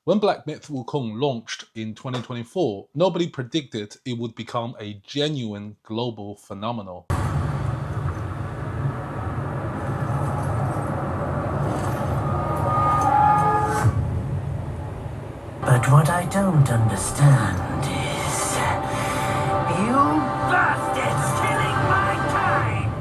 When Black Myth Wukong launched in 2024, nobody predicted it would become a genuine global phenomenon. But what I don't understand is, you bastards killing my time!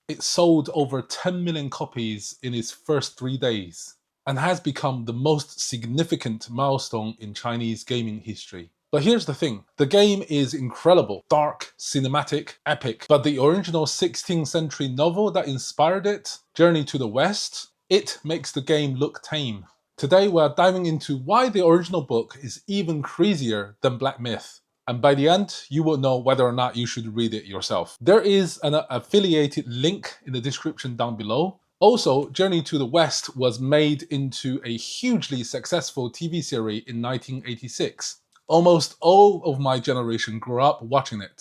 It sold over 10 million copies in its first 3 days and has become the most significant milestone in Chinese gaming history. But here's the thing, the game is incredible, dark, cinematic, epic, but the original 16th century novel that inspired it, Journey to the West, it makes the game look tame. Today we're diving into why the original book is even crazier than Black Myth. And by the end, you will know whether or not you should read it yourself. There is an affiliated link in the description down below. Also, Journey to the West was made into a hugely successful TV series in 1986. Almost all of my generation grew up watching it.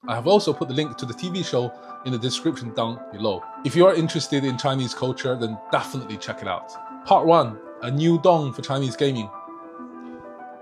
I have also put the link to the TV show in the description down below. If you are interested in Chinese culture, then definitely check it out. Part 1, A New Dawn for Chinese Gaming.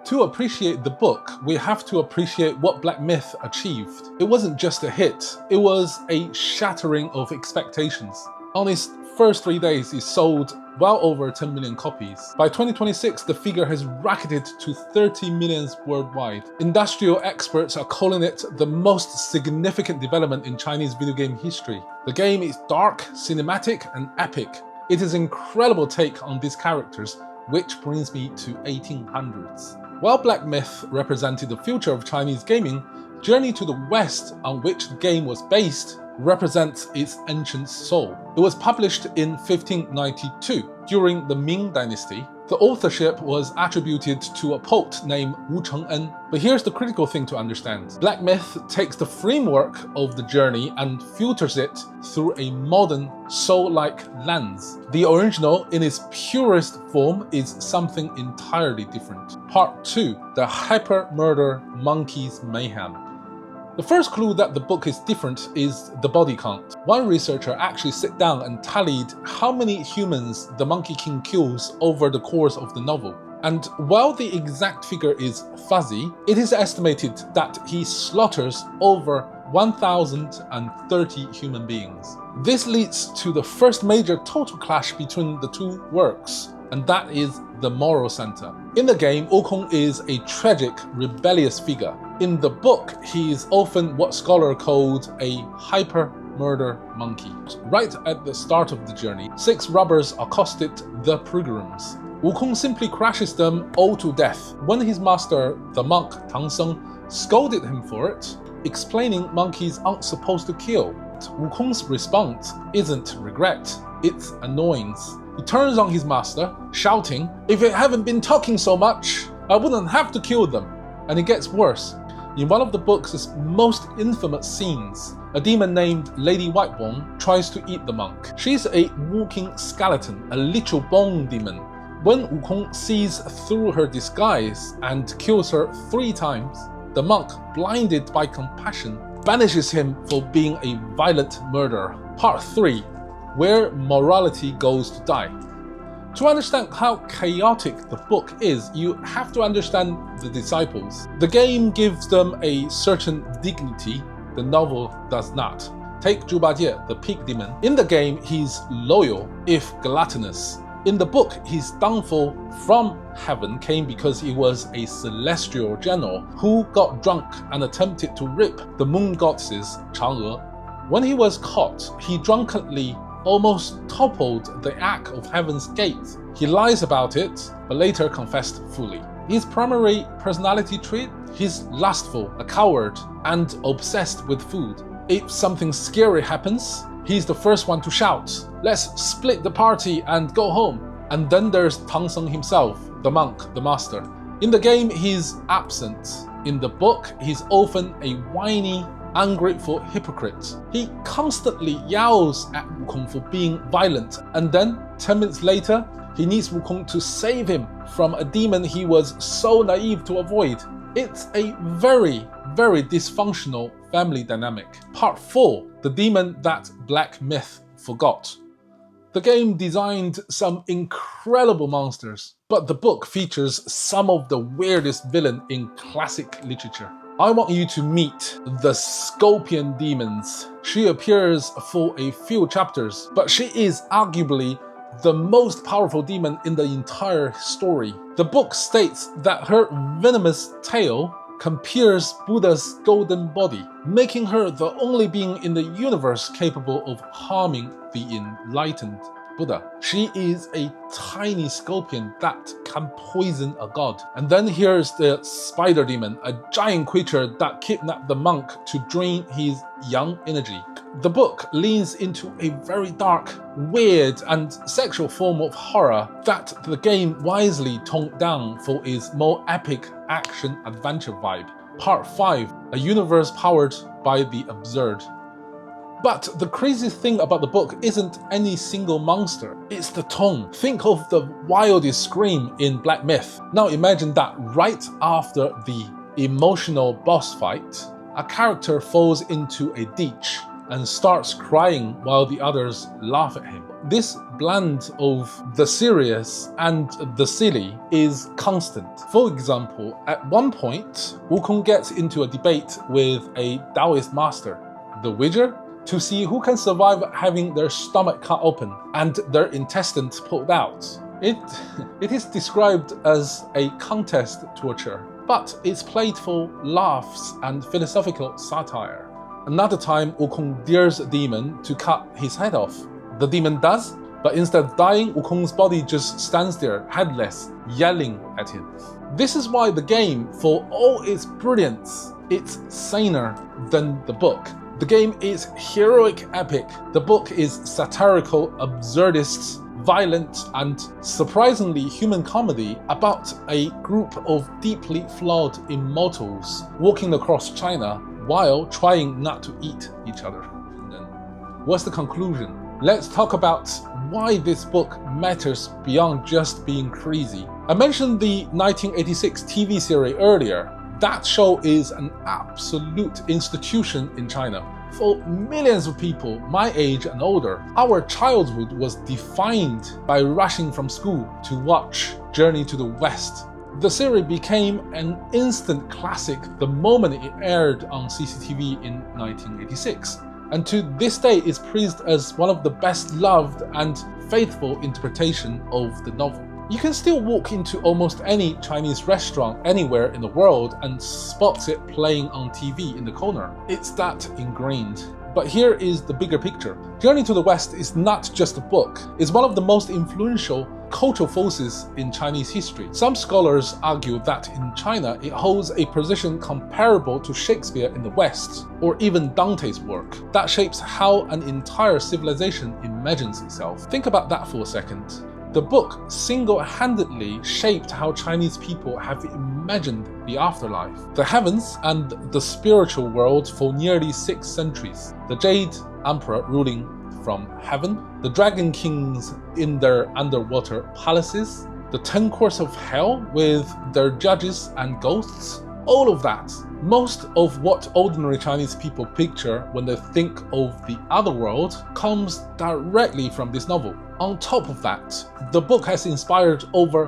To appreciate the book, we have to appreciate what Black Myth achieved. It wasn't just a hit, it was a shattering of expectations. On its first 3 days, it sold well over 10 million copies. By 2026, the figure has rocketed to 30 million worldwide. Industrial experts are calling it the most significant development in Chinese video game history. The game is dark, cinematic, and epic. It is an incredible take on these characters, which brings me to 1800s. While Black Myth represented the future of Chinese gaming, Journey to the West, on which the game was based, represents its ancient soul. It was published in 1592 during the Ming Dynasty. The authorship was attributed to a poet named Wu Cheng'en. But here's the critical thing to understand. Black Myth takes the framework of the journey and filters it through a modern, soul-like lens. The original, in its purest form, is something entirely different. Part 2, The Hyper-Murder Monkey's Mayhem. The first clue that the book is different is the body count. One researcher actually sat down and tallied how many humans the Monkey King kills over the course of the novel. And while the exact figure is fuzzy, it is estimated that he slaughters over 1,030 human beings. This leads to the first major total clash between the two works, and that is the moral center. In the game, Wukong is a tragic, rebellious figure. In the book, he is often what scholars called a hyper-murder monkey. Right at the start of the journey, 6 robbers accosted the pilgrims. Wukong simply crashes them all to death. When his master, the monk Tang Seng, scolded him for it, explaining monkeys aren't supposed to kill, Wukong's response isn't regret, it's annoyance. He turns on his master, shouting, "If it hadn't been talking so much, I wouldn't have to kill them." And it gets worse. In one of the book's most infamous scenes, a demon named Lady Whitebone tries to eat the monk. She's a walking skeleton, a literal bone demon. When Wukong sees through her disguise and kills her 3 times, the monk, blinded by compassion, banishes him for being a violent murderer. Part 3, Where Morality Goes to Die. To understand how chaotic the book is, you have to understand the disciples. The game gives them a certain dignity, the novel does not. Take Bajie, the pig demon. In the game, he's loyal, if gluttonous. In the book, his downfall from heaven came because he was a celestial general who got drunk and attempted to rip the moon goddess Chang'e. When he was caught, he drunkenly almost toppled the Ark of Heaven's gate. He lies about it, but later confessed fully. His primary personality trait? He's lustful, a coward, and obsessed with food. If something scary happens, he's the first one to shout, "Let's split the party and go home." And then there's Tang Seng himself, the monk, the master. In the game, he's absent. In the book, he's often a whiny, ungrateful hypocrite. He constantly yells at Wukong for being violent, and then 10 minutes later, he needs Wukong to save him from a demon he was so naive to avoid. It's a very, very dysfunctional family dynamic. Part 4, the demon that Black Myth forgot. The game designed some incredible monsters, but the book features some of the weirdest villain in classic literature. I want you to meet the Scorpion Demons. She appears for a few chapters, but she is arguably the most powerful demon in the entire story. The book states that her venomous tail can pierce Buddha's golden body, making her the only being in the universe capable of harming the enlightened Buddha. She is a tiny scorpion that can poison a god. And then here's the spider demon, a giant creature that kidnapped the monk to drain his yang energy. The book leans into a very dark, weird, and sexual form of horror that the game wisely toned down for its more epic action-adventure vibe. Part 5, a universe powered by the absurd. But the crazy thing about the book isn't any single monster, it's the tone. Think of the wildest scream in Black Myth. Now imagine that right after the emotional boss fight, a character falls into a ditch and starts crying while the others laugh at him. This blend of the serious and the silly is constant. For example, at one point, Wukong gets into a debate with a Taoist master, the Witcher, to see who can survive having their stomach cut open and their intestines pulled out. It is described as a contest torture, but it's playful laughs and philosophical satire. Another time, Wukong dares a demon to cut his head off. The demon does, but instead of dying, Wukong's body just stands there, headless, yelling at him. This is why the game, for all its brilliance, it's saner than the book. The game is heroic epic. The book is satirical, absurdist, violent, and surprisingly human comedy about a group of deeply flawed immortals walking across China while trying not to eat each other. And then, what's the conclusion? Let's talk about why this book matters beyond just being crazy. I mentioned the 1986 TV series earlier. That show is an absolute institution in China. For millions of people my age and older, our childhood was defined by rushing from school to watch Journey to the West. The series became an instant classic the moment it aired on CCTV in 1986, and to this day is praised as one of the best loved and faithful interpretation of the novel. You can still walk into almost any Chinese restaurant anywhere in the world and spot it playing on TV in the corner. It's that ingrained. But here is the bigger picture. Journey to the West is not just a book, it's one of the most influential cultural forces in Chinese history. Some scholars argue that in China it holds a position comparable to Shakespeare in the West, or even Dante's work, that shapes how an entire civilization imagines itself. Think about that for a second. The book single-handedly shaped how Chinese people have imagined the afterlife, the heavens and the spiritual world for nearly 6 centuries. The Jade Emperor ruling from heaven, the Dragon Kings in their underwater palaces, the 10 courts of hell with their judges and ghosts. All of that, most of what ordinary Chinese people picture when they think of the other world, comes directly from this novel. On top of that, the book has inspired over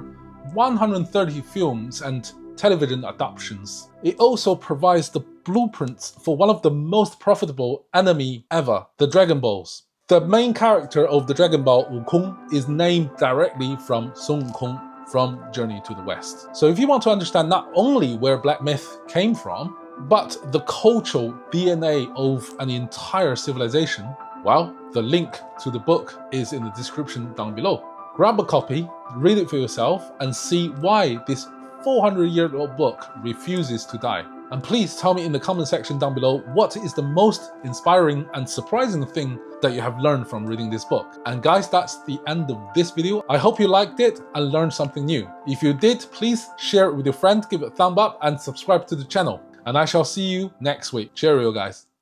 130 films and television adaptations. It also provides the blueprints for one of the most profitable anime ever, the Dragon Balls. The main character of the Dragon Ball, Wukong, is named directly from Sun Wukong from Journey to the West. So if you want to understand not only where Black Myth came from, but the cultural DNA of an entire civilization, well, the link to the book is in the description down below. Grab a copy, read it for yourself, and see why this 400-year-old book refuses to die. And please tell me in the comment section down below what is the most inspiring and surprising thing that you have learned from reading this book. And guys, that's the end of this video. I hope you liked it and learned something new. If you did, please share it with your friend, give it a thumb up and subscribe to the channel. And I shall see you next week. Cheerio, guys.